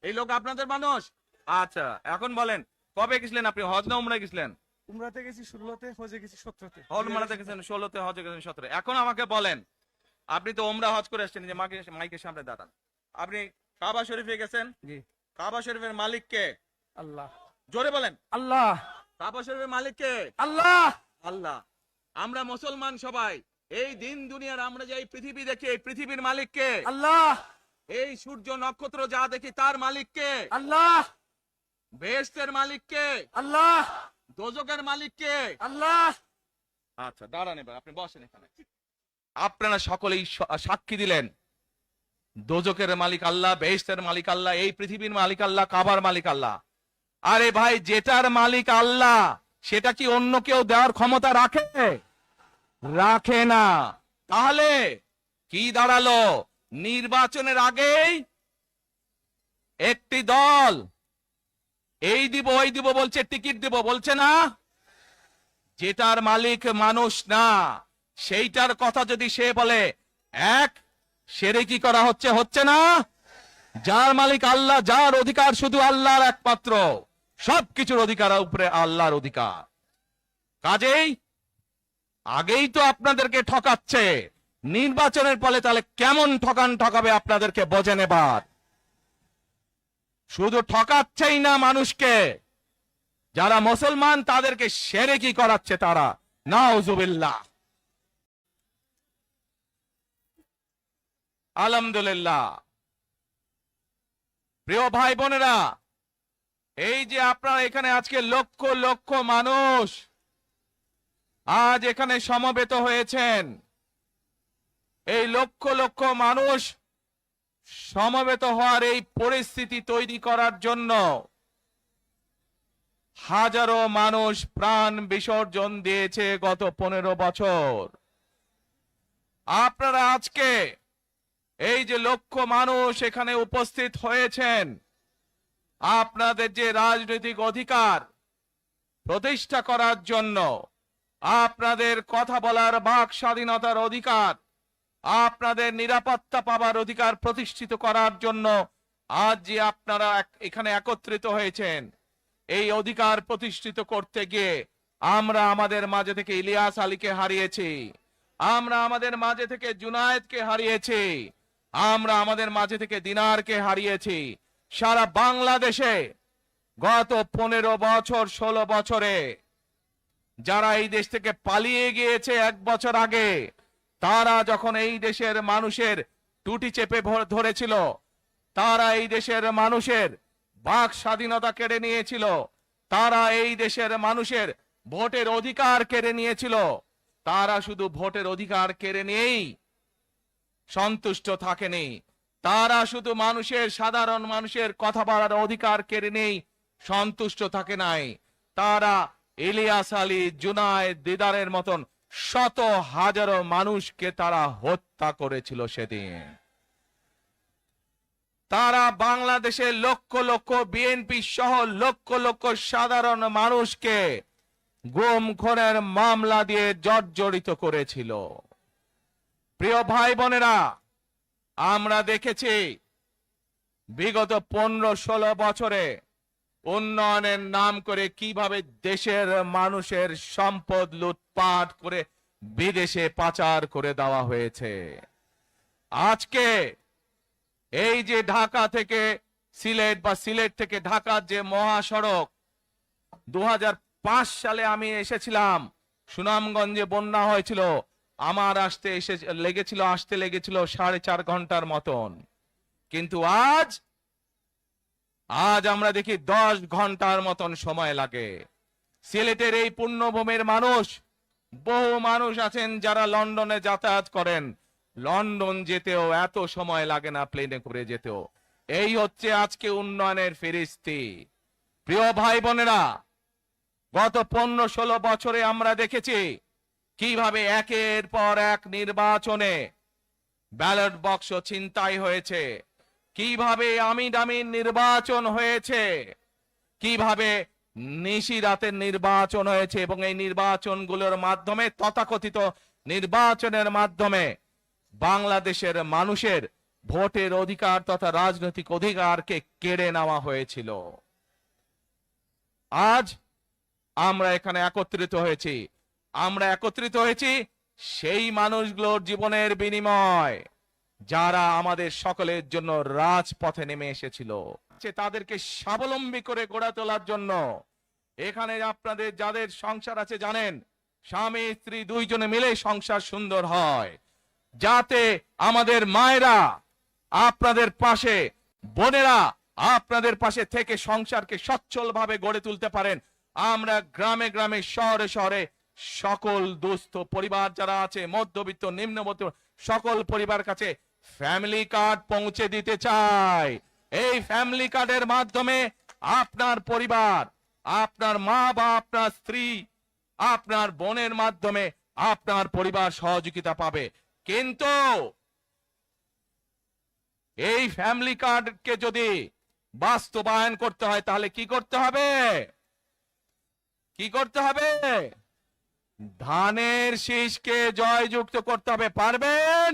এই লোক আপনাদের মানুষ? আচ্ছা, এখন বলেন কবে গেছিলেন আপনি? হজ না উমরায় গেছিলেন? উমরাতে গেছি 16তে, হজে গেছি 17তে। উমরাতে গেছেন 16তে, হজে গেছেন 17। এখন আমাকে বলেন, আপনি তো উমরা হজ করে আসছেন, যে মাইকের সামনে দাঁড়ান। আপনি কাবা শরীফে গেছেন, জি। কাবা শরীফের মালিক কে? আল্লাহ। জোরে বলেন। আল্লাহ। কাবা শরীফের মালিক কে? আল্লাহ। আল্লাহ। আমরা মুসলমান সবাই এই দিন দুনিয়ার, আমরা যে এই পৃথিবী দেখি, এই পৃথিবীর মালিক কে? আল্লাহ। এই সূর্য নক্ষত্র যা দেখি তার মালিক কে? আল্লাহ। বেহেশতের মালিক কে? আল্লাহ। দোজখের মালিক কে? আল্লাহ। আচ্ছা দাঁড়ান, এবার আপনি বসেন এখানে। আপনারা সকলেই সাক্ষী দিলেন দোজখের মালিক আল্লাহ, বেহেশতের মালিক আল্লাহ, এই পৃথিবীর মালিক আল্লাহ, কাবার মালিক আল্লাহ। আরে ভাই, যেটার মালিক আল্লাহ সেটা কি অন্য কেউ দেওয়ার ক্ষমতা রাখে? রাখে না। তাহলে কি দাঁড়ালো? নির্বাচনের আগেই একটি দল এই দিব ওই দিব বলছে, টিকিট দিব বলছে না? যেটার মালিক মানুষ না, সেইটার কথা যদি সে বলে, এক সেরে কি করা হচ্ছে? হচ্ছে না? যার মালিক আল্লাহ, যার অধিকার শুধু আল্লাহর একমাত্র, সবকিছুর অধিকার উপরে আল্লাহর অধিকার। কাজেই আগেই তো আপনাদেরকে ঠকাচ্ছে, নির্বাচনের ফলে তাহলে কেমন ঠকাবে আপনাদেরকে বোঝেন এবার। শুধু ঠকাচ্ছেই না মানুষকে, যারা মুসলমান তাদেরকে শিরকি করাচ্ছে তারা। নাউজুবিল্লাহ। আলহামদুলিল্লাহ। প্রিয় ভাই বোনেরা, এই যে আপনারা এখানে আজকে লক্ষ লক্ষ মানুষ আজ এখানে সমবেত হয়েছেন, এই লক্ষ লক্ষ মানুষ সমবেত হওয়ার এই পরিস্থিতি তৈরি করার জন্য হাজারো মানুষ প্রাণ বিসর্জন দিয়েছে গত 15 বছর। আপনারা আজকে এই যে লক্ষ মানুষ এখানে উপস্থিত হয়েছেন, আপনাদের যে রাজনৈতিক অধিকার প্রতিষ্ঠা করার জন্য, আপনাদের কথা বলার বাক স্বাধীনতার অধিকার, আপনাদের নিরাপত্তা পাওয়ার অধিকার প্রতিষ্ঠিত করার জন্য আজ যে আপনারা এখানে একত্রিত হয়েছেন, এই অধিকার প্রতিষ্ঠিত করতে গিয়ে আমরা আমাদের মাঝে থেকে ইলিয়াস আলীকে হারিয়েছি, আমরা আমাদের মাঝে থেকে জুনায়েদকে হারিয়েছি, আমরা আমাদের মাঝে থেকে দিনারকে হারিয়েছি। সারা বাংলাদেশে গত 15 বছর 16 বছরে যারা এই দেশ থেকে পালিয়ে গিয়েছে 1 বছর আগে, তারা যখন এই দেশের মানুষের টুটি চেপে ধরেছিল, তারা এই দেশের মানুষের বাক স্বাধীনতা কেড়ে নিয়েছিল, তারা এই দেশের মানুষের ভোটের অধিকার কেড়ে নিয়েছিল, তারা শুধু ভোটের অধিকার কেড়ে নিয়েই সন্তুষ্ট থাকেনি, তারা শুধু মানুষের, সাধারণ মানুষের কথা বলার অধিকার কেড়ে নেই সন্তুষ্ট থাকে নাই, তারা ইলিয়াস আলী, জুনায়েদ, দিদারের মতন শত হাজারো মানুষকে তারা হত্যা করেছিল সেদিন। তারা বাংলাদেশের লক্ষ লক্ষ বিএনপি সহ লক্ষ লক্ষ সাধারণ মানুষকে গুম খুনের মামলা দিয়ে জর্জরিত করেছিল। প্রিয় ভাই বোনেরা, আমরা দেখেছি বিগত 15-16 বছরে উন্নয়নের নাম করে কিভাবে দেশের মানুষের সম্পদ লুটপাট করে বিদেশে পাচার করে দেওয়া হয়েছে। আজকে এই যে ঢাকা থেকে সিলেট বা সিলেট থেকে ঢাকার যে মহাসড়ক, 2005 সালে আমি এসেছিলাম, সুনামগঞ্জে বন্যা হয়েছিল, আমার আসতে লেগেছিল 4.5 ঘন্টার মতন, কিন্তু আজ আমরা দেখি 10 ঘন্টার মতন সময় লাগে। সিলেটের এই পুণ্যভূমির মানুষ, বহু মানুষ আছেন যারা লন্ডনে যাতায়াত করেন, লন্ডন যেতেও এত সময় লাগে না প্লেনে করে যেতেও। এই হচ্ছে আজকে উন্নয়নের ফিরিস্তি। প্রিয় ভাই বোনেরা, গত 15-16 বছরে আমরা দেখেছি কিভাবে একের পর এক নির্বাচনে ব্যালট বাক্স ছিনতাই হয়েছে, কিভাবে আমিন নির্বাচন হয়েছে, কিভাবে নিশি রাতের নির্বাচন হয়েছে, এবং এই নির্বাচনগুলোর মাধ্যমে, তথাকথিত নির্বাচনের মাধ্যমে বাংলাদেশের মানুষের ভোটের অধিকার তথা রাজনৈতিক অধিকারকে কেড়ে নেওয়া হয়েছিল। আজ আমরা এখানে একত্রিত হয়েছি, সেই মানুষগুলোর জীবনের বিনিময় যারা আমাদের সকলের জন্য রাজপথে নেমে এসেছিল, তাদেরকে স্বাবলম্বী করে গড়ে তোলার জন্য। এখানে আপনাদের যাদের সংসার আছে জানেন, স্বামী স্ত্রী দুইজনে মিলে সংসার সুন্দর হয়, যাতে আমাদের মায়েরা আপনাদের পাশে, বোনেরা আপনাদের পাশে থেকে সংসারকে সচ্ছলভাবে গড়ে তুলতে পারেন। আমরা গ্রামে গ্রামে, শহরে শহরে সকল দুস্থ পরিবার যারা আছে, মধ্যবিত্ত, নিম্নবিত্ত সকল পরিবার কাছে ফ্যামিলি কার্ড পৌঁছে দিতে চাই। এই ফ্যামিলি কার্ডের মাধ্যমে আপনার পরিবার, আপনার মা বা আপনার স্ত্রী, আপনার বোনের মাধ্যমে আপনার পরিবার সহযোগিতা পাবে। কিন্তু এই ফ্যামিলি কার্ডকে যদি বাস্তবায়ন করতে হয় তাহলে কি করতে হবে? ধানের শীষকে জয়যুক্ত করতে হবে। পারবেন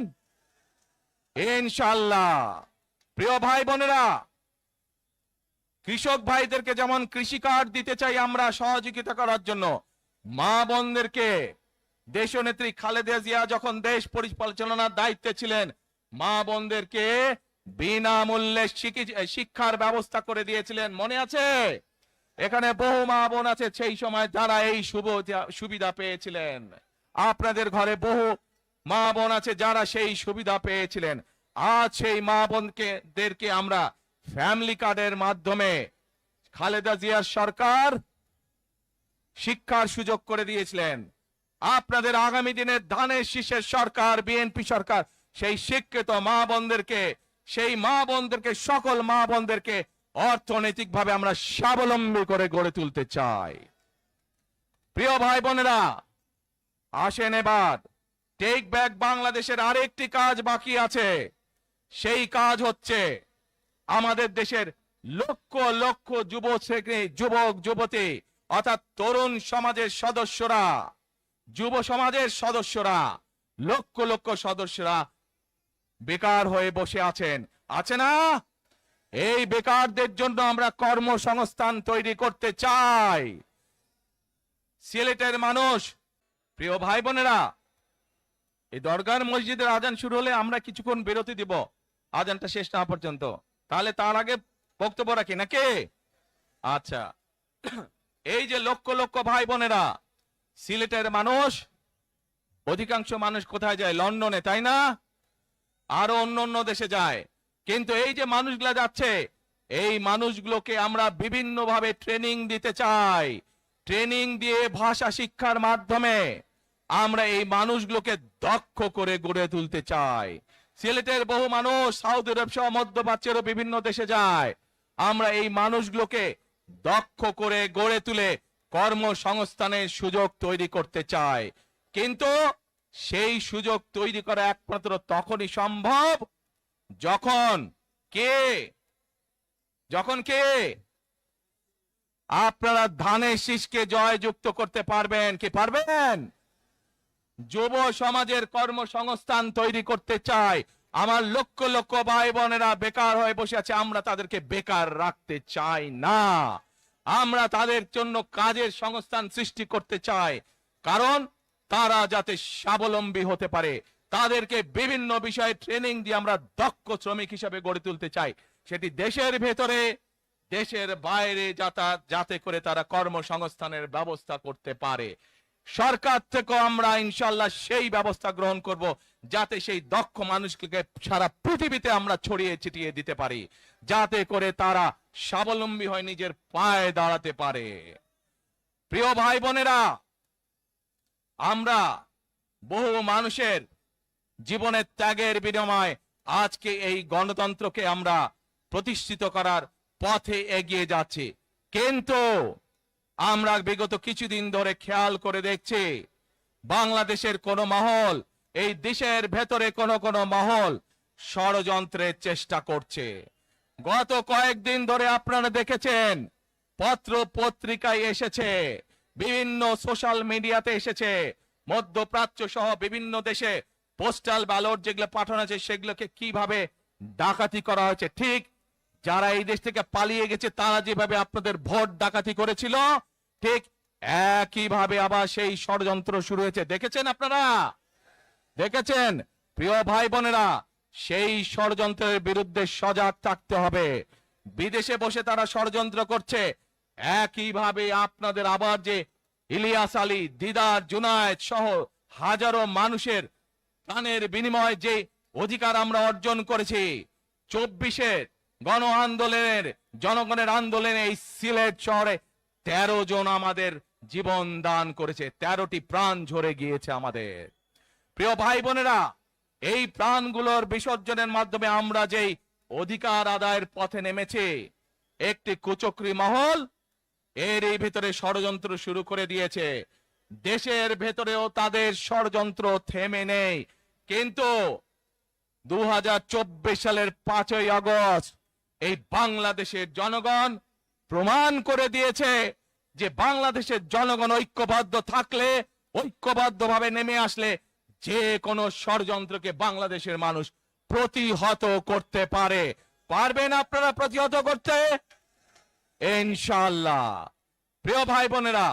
ইনশাআল্লাহ। প্রিয় ভাই বোনেরা, কৃষক ভাইদেরকে যেমন কৃষি কার্ড দিতে চাই আমরা সহযোগিতা করার জন্য, মা বোনদেরকে দেশনেত্রী খালেদা জিয়া যখন দেশ পরিচালনার দায়িত্বে ছিলেন, মা বোনদেরকে বিনামূল্যে শিক্ষার ব্যবস্থা করে দিয়েছিলেন, মনে আছে? এখানে বহু মা বোন আছে সেই সময় যারা এই সুবিধা পেয়েছিলেন। আপনাদের ঘরে বহু মা বোন আছে যারা সেই সুবিধা পেয়েছিলেন। আজ সেই মা বোনদেরকে আমরা ফ্যামিলি কার্ডের মাধ্যমে, খালেদা জিয়ার সরকার শিক্ষার সুযোগ করে দিয়েছিলেন। আপনাদের আগামী দিনের ধানের শীষের সরকার, বিএনপি সরকার, সেই শিক্ষিত মা বোনদেরকে, সকল মা বোনদেরকে অর্থনৈতিকভাবে আমরা স্বাবলম্বী করে গড়ে তুলতে চাই। প্রিয় ভাই বোনেরা, আসেন এবার টেক ব্যাক বাংলাদেশের আরেকটি কাজ বাকি আছে। সেই কাজ হচ্ছে আমাদের দেশের লক্ষ লক্ষ যুবক যুবতী অর্থাৎ তরুণ সমাজের সদস্যরা, যুব সমাজের সদস্যরা, লক্ষ লক্ষ সদস্যরা বেকার হয়ে বসে আছেন, আছে না? এই বেকারদের জন্য আমরা কর্মসংস্থান তৈরি করতে চাই। সিলেটের মানুষ, প্রিয় ভাই বোনেরা, এই দরগার মসজিদের আজান শুরু হলে আমরা কিছুক্ষণ বিরতি দিব আজানটা শেষ না পর্যন্ত, তাহলে তার আগে বক্তব্য রাখি নাকি? আচ্ছা, এই যে লক্ষ লক্ষ ভাই বোনেরা, সিলেটের মানুষ, অধিকাংশ মানুষ কোথায় যায়? লন্ডনে, তাই না? আরো অন্য অন্য দেশে যায়। কিন্তু এই যে মানুষগুলা যাচ্ছে, এই মানুষগুলোকে আমরা বিভিন্ন ভাবে ট্রেনিং দিতে চাই। ট্রেনিং দিয়ে ভাষা শিক্ষার মাধ্যমে আমরা এই মানুষগুলোকে দক্ষ করে গড়ে তুলতে চাই। সিলেটের বহু মানুষ সৌদি আরব সহ মধ্যপ্রাচ্যেরও বিভিন্ন দেশে যায়। আমরা এই মানুষগুলোকে দক্ষ করে গড়ে তুলে কর্মসংস্থানের সুযোগ তৈরি করতে চাই। কিন্তু সেই সুযোগ তৈরি করা একমাত্র তখনই সম্ভব যখন কে আপনারা ধানের শীষকে জয়যুক্ত করতে পারবেন। কি পারবেন? যুব সমাজের কর্মসংস্থান তৈরি করতে চাই। আমার লক্ষ লক্ষ ভাই বোনেরা বেকার হয়ে বসে আছে, আমরা তাদেরকে বেকার রাখতে চাই না। আমরা তাদের জন্য কাজের সংস্থান সৃষ্টি করতে চাই, কারণ তারা যাতে স্বাবলম্বী হতে পারে। তাদেরকে বিভিন্ন বিষয়ে ট্রেনিং দিয়ে আমরা দক্ষ শ্রমিক হিসেবে গড়ে তুলতে চাই, সেটি দেশের ভেতরে, দেশের বাইরে, যাতে করে তারা কর্মসংস্থানের ব্যবস্থা করতে পারে। সরকার থেকে আমরা ইনশাআল্লাহ সেই ব্যবস্থা গ্রহণ করব, যাতে সেই দক্ষ মানুষকে সারা পৃথিবীতে আমরা ছড়িয়ে ছিটিয়ে দিতে পারি, যাতে করে তারা স্বাবলম্বী হয়ে নিজের পায়ে দাঁড়াতে পারে। প্রিয় ভাই বোনেরা, আমরা বহু মানুষের জীবনের ত্যাগের বিনিময়ে আজকে এই গণতন্ত্রকে আমরা প্রতিষ্ঠিত করার পথে এগিয়ে যাচ্ছি। কিন্তু আমরা বিগত কিছুদিন ধরে খেয়াল করে দেখছি, বাংলাদেশের কোন মহল, এই দেশের ভেতরে কোন মহল ষড়যন্ত্রের চেষ্টা করছে। গত কয়েকদিন ধরে আপনারা দেখেছেন, পত্র পত্রিকায় এসেছে, বিভিন্ন সোশ্যাল মিডিয়াতে এসেছে, মধ্যপ্রাচ্য সহ বিভিন্ন দেশে পোস্টাল ব্যালট যেগুলো পাঠানো আছে সেগুলোকে কিভাবে ডাকাতি করা হয়েছে। ঠিক যারা এই দেশ থেকে পালিয়ে গেছে তারা যেভাবে আপনাদের ভোট ডাকাতি করেছিল, ঠিক একইভাবে আবার সেই ষড়যন্ত্র শুরু হয়েছে। দেখেছেন আপনারা? দেখেছেন? প্রিয় ভাই বোনেরা, সেই ষড়যন্ত্রের বিরুদ্ধে সজাগ থাকতে হবে। বিদেশে বসে তারা ষড়যন্ত্র করছে, একইভাবে আপনাদের আবার যে ইলিয়াস আলী, দিদার, জুনায়েদ সহ হাজারো মানুষের প্রাণের বিনিময়ে যে অধিকার আমরা অর্জন করেছি, 24-এর গণ আন্দোলনের, জনগণের আন্দোলনে এই সিলেট শহরে 13 জন আমাদের জীবন দান করেছে, 13টি প্রাণ ঝরে গিয়েছে আমাদের। প্রিয় ভাই বোনেরা, এই প্রাণগুলোর বিসর্জনের মাধ্যমে আমরা যেই অধিকার আদায়ের পথে নেমেছি, একটি কুচক্রী মহল এর এই ভেতরে ষড়যন্ত্র শুরু করে দিয়েছে। দেশের ভেতরেও তাদের ষড়যন্ত্র থেমে নেই, কিন্তু 2024 সালের 5ই আগস্ট এই বাংলাদেশের জনগণ প্রমাণ করে দিয়েছে যে বাংলাদেশের জনগণ ঐক্যবদ্ধ থাকলে, ঐক্যবদ্ধভাবে নেমে আসলে যে কোনো ষড়যন্ত্রকে বাংলাদেশের মানুষ প্রতিহত করতে পারে। পারবেন আপনারা প্রতিহত করতে? ইনশাআল্লাহ। প্রিয় ভাই বোনেরা,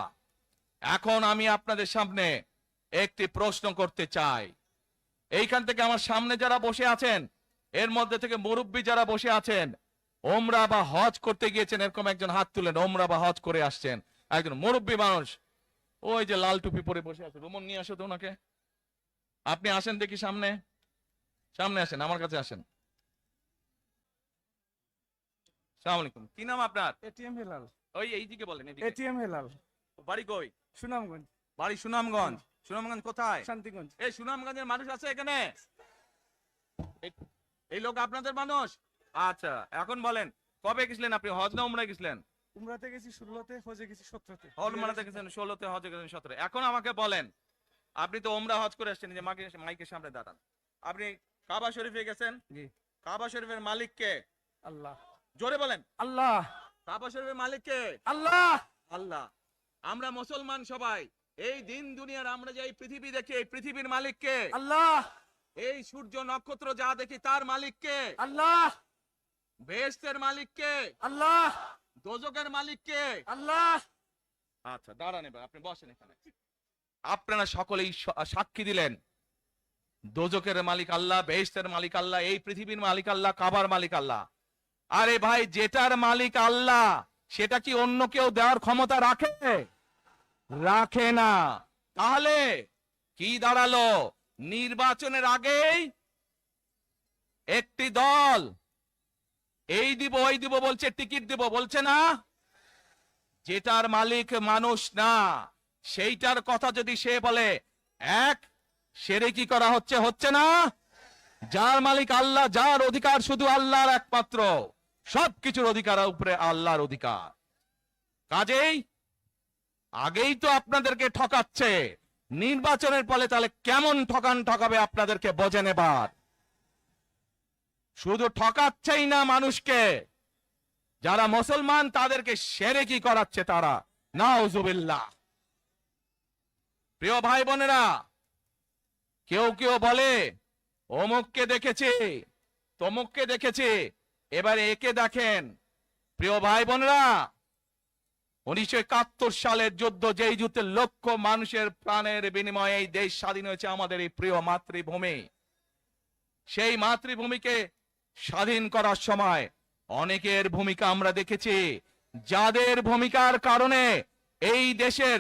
এখন আমি আপনাদের সামনে একটি প্রশ্ন করতে চাই। এইখান থেকে আমার সামনে যারা বসে আছেন, এর মধ্যে থেকে মুরব্বী যারা বসে আছেন, ওমরা বা হজ করতে গিয়েছেন, এরকম একজন হাত তুলেন। ওমরা বা হজ করে আসছেন একজন মুরব্বী মানুষ, ওই যে লাল টুপি পরে বসে আছে, রুমন নিয়ে আসো তো ওনাকে। আপনি আসেন দেখি সামনে, সামনে আসেন, আমার কাছে আসেন। আসসালামু আলাইকুম। কি নাম আপনার? এটিএম হেলাল। ওই এইদিকে বলেন, এদিকে। এটিএম হেলাল। বাড়ি কই? সুনামগঞ্জ। বাড়ি সুনামগঞ্জ। সুনামগঞ্জ কোথায়? শান্তিগঞ্জ। এই সুনামগঞ্জের মানুষ আছে এখানে? এই লোক আপনাদের মানুষ? আচ্ছা, এখন বলেন, কবে গেছিলেন আপনি? হজ না উমরায় গেছিলেন? উমরাতে গেছি 16তে, হজে গেছি 17তে। উমরাতে গেছেন 16তে, হজে গেছেন 17। এখন আমাকে বলেন, আপনি তো উমরা হজ করে আসছেন, যে মাইকের সামনে দাঁড়ান। আপনি কাবা শরীফে গেছেন? জি। কাবা শরীফের মালিক কে? আল্লাহ। জোরে বলেন। আল্লাহ। কাবা শরীফের মালিক কে? আল্লাহ। আল্লাহ। আমরা মুসলমান সবাই, এই দিন দুনিয়ার আমরা যে এই পৃথিবী দেখি, এই পৃথিবীর মালিক কে? আল্লাহ। এই সূর্য নক্ষত্র যা দেখি তার মালিক কে? আল্লাহ। বেহেশতের মালিক কে? আল্লাহ। দোজখের মালিক কে? আল্লাহ। আচ্ছা, দাঁড়ান, এবার আপনি বসেন এখানে। আপনারা সকলেই সাক্ষী দিলেন, দোজখের মালিক আল্লাহ, বেহেশতের মালিক আল্লাহ, এই পৃথিবীর মালিক আল্লাহ, কাবার মালিক আল্লাহ। আরে ভাই, যেটার মালিক আল্লাহ সেটা কি অন্য কেউ দেওয়ার ক্ষমতা রাখে? রাখে না। তাহলে কি দাঁড়ালো? নির্বাচনের আগেই একটি দল এই দিব ওই দিব বলছে, টিকিট দিব বলছে না? যেটার মালিক মানুষ না, সেইটার কথা যদি সে বলে, এক সেরে কি করা হচ্ছে? হচ্ছে না? যার মালিক আল্লাহ, যার অধিকার শুধু আল্লাহর একমাত্র, সবকিছুর অধিকার উপরে আল্লাহর অধিকার। কাজেই আগেই তো আপনাদেরকে ঠকাচ্ছে, নির্বাচনের ফলে তাহলে কেমন ঠকাবে আপনাদেরকে বোঝেন এবার। শুধু ঠকাচ্ছেই না মানুষকে, যারা মুসলমান তাদেরকে শিরকি করাচ্ছে তারা। নাউজুবিল্লাহ। প্রিয় ভাই বোনেরা, কেউ কেউ বলে অমুককে দেখেছি, তমুককে দেখেছি, এবারে একে দেখেন। প্রিয় ভাই বোনেরা, 1971 সালের যুদ্ধ, যেই যুদ্ধে লক্ষ মানুষের প্রাণের বিনিময়ে এই দেশ স্বাধীন হয়েছে, আমাদের এই প্রিয় মাতৃভূমি, সেই মাতৃভূমিকে স্বাধীন করার সময় অনেকের ভূমিকা আমরা দেখেছি, যাদের ভূমিকার কারণে এই দেশের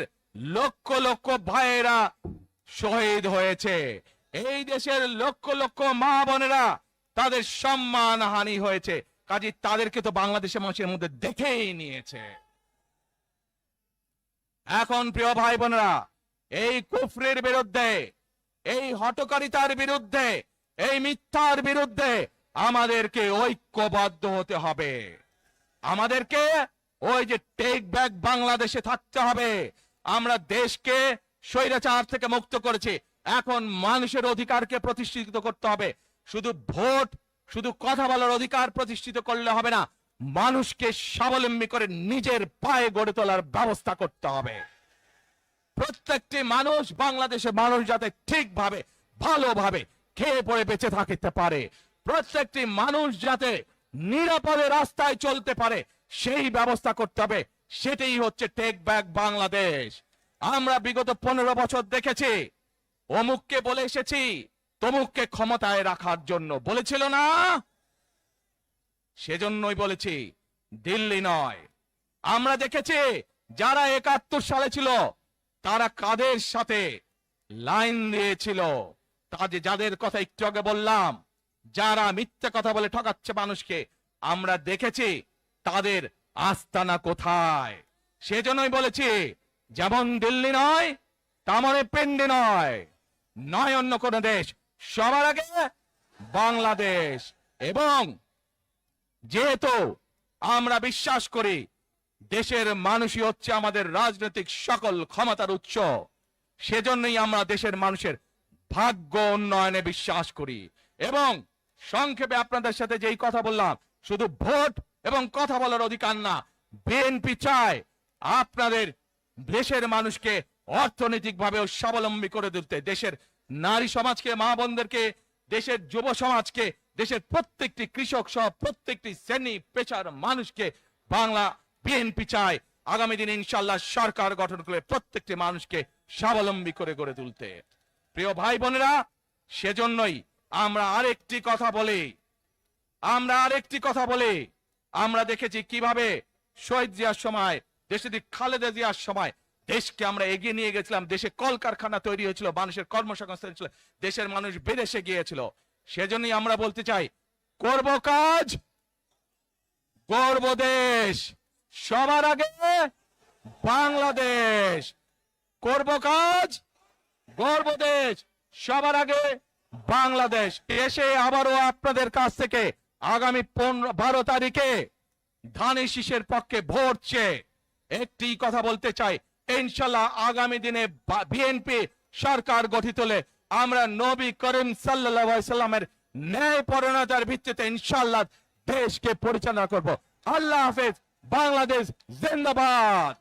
লক্ষ লক্ষ ভাইয়েরা শহীদ হয়েছে, এই দেশের লক্ষ লক্ষ মা বোনেরা তাদের সম্মান হানি হয়েছে। কাজে তাদেরকে তো বাংলাদেশের মানুষের মধ্যে দেখেই নিয়েছে। এখন প্রিয় ভাই বোনেরা, এই কুফরের বিরুদ্ধে, এই হঠকারিতার বিরুদ্ধে, এই মিথ্যার বিরুদ্ধে আমাদেরকে ঐক্যবদ্ধ হতে হবে। আমাদেরকে ওই যে টেক ব্যাক বাংলাদেশে থাকতে হবে। আমরা দেশকে স্বৈরাচার থেকে মুক্ত করেছি, এখন মানুষের অধিকারকে প্রতিষ্ঠিত করতে হবে। শুধু ভোট, শুধু কথা বলার অধিকার প্রতিষ্ঠিত করলে হবে না, মানুষকে স্বাবলম্বী করে নিজের পায়ে গড়ে তোলার ব্যবস্থা করতে হবে। প্রত্যেকটি মানুষ, বাংলাদেশের মানুষ যাতে ঠিকভাবে, ভালোভাবে খেয়ে পড়ে বেঁচে থাকতে পারে, প্রত্যেকটি মানুষ যাতে নিরাপদে রাস্তায় চলতে পারে সেই ব্যবস্থা করতে হবে। সেটাই হচ্ছে টেক ব্যাক বাংলাদেশ। আমরা বিগত 15 বছর দেখেছি, অমুককে বলে এসেছি তমুককে ক্ষমতায় রাখার জন্য, বলেছিল না? সেজন্যই বলেছি দিল্লি নয়। আমরা দেখেছি যারা 71 সালে ছিল তারা কাদের সাথে লাইন দিয়েছিল, যাদের কথা একটু আগে বললাম, যারা মিথ্যা কথা বলে ঠকাচ্ছে মানুষকে, আমরা দেখেছি তাদের আস্তানা কোথায়। সেজন্যই বলেছি যেমন দিল্লি নয় তেমন পেন্ডি নয়, নয় অন্য কোন দেশ, সবার আগে বাংলাদেশ। এবং যেহেতু আমরা বিশ্বাস করি দেশের মানুষই হচ্ছে আমাদের রাজনৈতিক সকল ক্ষমতার উৎস, সেজন্যই আমরা দেশের মানুষের ভাগ্য উন্নয়নে বিশ্বাস করি। এবং সংক্ষেপে আপনাদের সাথে যেই কথা বললাম, শুধু ভোট এবং কথা বলার অধিকার না, বিএনপি চায় আপনাদের দেশের মানুষকে অর্থনৈতিকভাবেও স্বাবলম্বী করে তুলতে, দেশের নারী সমাজকে, মা বোনদেরকে, দেশের যুব সমাজকে, দেশের প্রত্যেকটি কৃষক সহ প্রত্যেকটি শ্রেণী পেশার মানুষকে বাংলা বিএনপি চায় আগামী দিনে ইনশাআল্লাহ সরকার গঠন করে প্রত্যেকটি মানুষকে স্বাবলম্বী করে গড়ে তুলতে। প্রিয় ভাই বোনেরা, সেজন্যই আমরা আরেকটি কথা বলি, আমরা দেখেছি কিভাবে শহীদ জিয়ার সময়, দেশে খালেদা জিয়ার সময় দেশকে আমরা এগিয়ে নিয়ে গেছিলাম, দেশে কলকারখানা তৈরি হয়েছিল, মানুষের কর্মসংস্থান ছিল, দেশের মানুষ বিদেশে গিয়েছিল। সেজন্যই আমরা বলতে চাই, করব কাজ গর্ব দেশ, সবার আগে বাংলাদেশ। করব কাজ গর্ব দেশ, সবার আগে বাংলাদেশ। এসে আবারও আপনাদের কাছ থেকে আগামী 12 তারিখে ধানের শীষের পক্ষে ভোট চেয়ে একটি কথা বলতে চাই, ইনশাল্লাহ আগামী দিনে বিএনপি সরকার গঠিত হলে আমরা নবী করিম সাল্লাল্লাহু আলাইহি সাল্লামের ন্যায় পরায়ণতার ভিত্তিতে ইনশাআল্লাহ দেশকে পরিচালনা করব। আল্লাহ হাফেজ। বাংলাদেশ জিন্দাবাদ।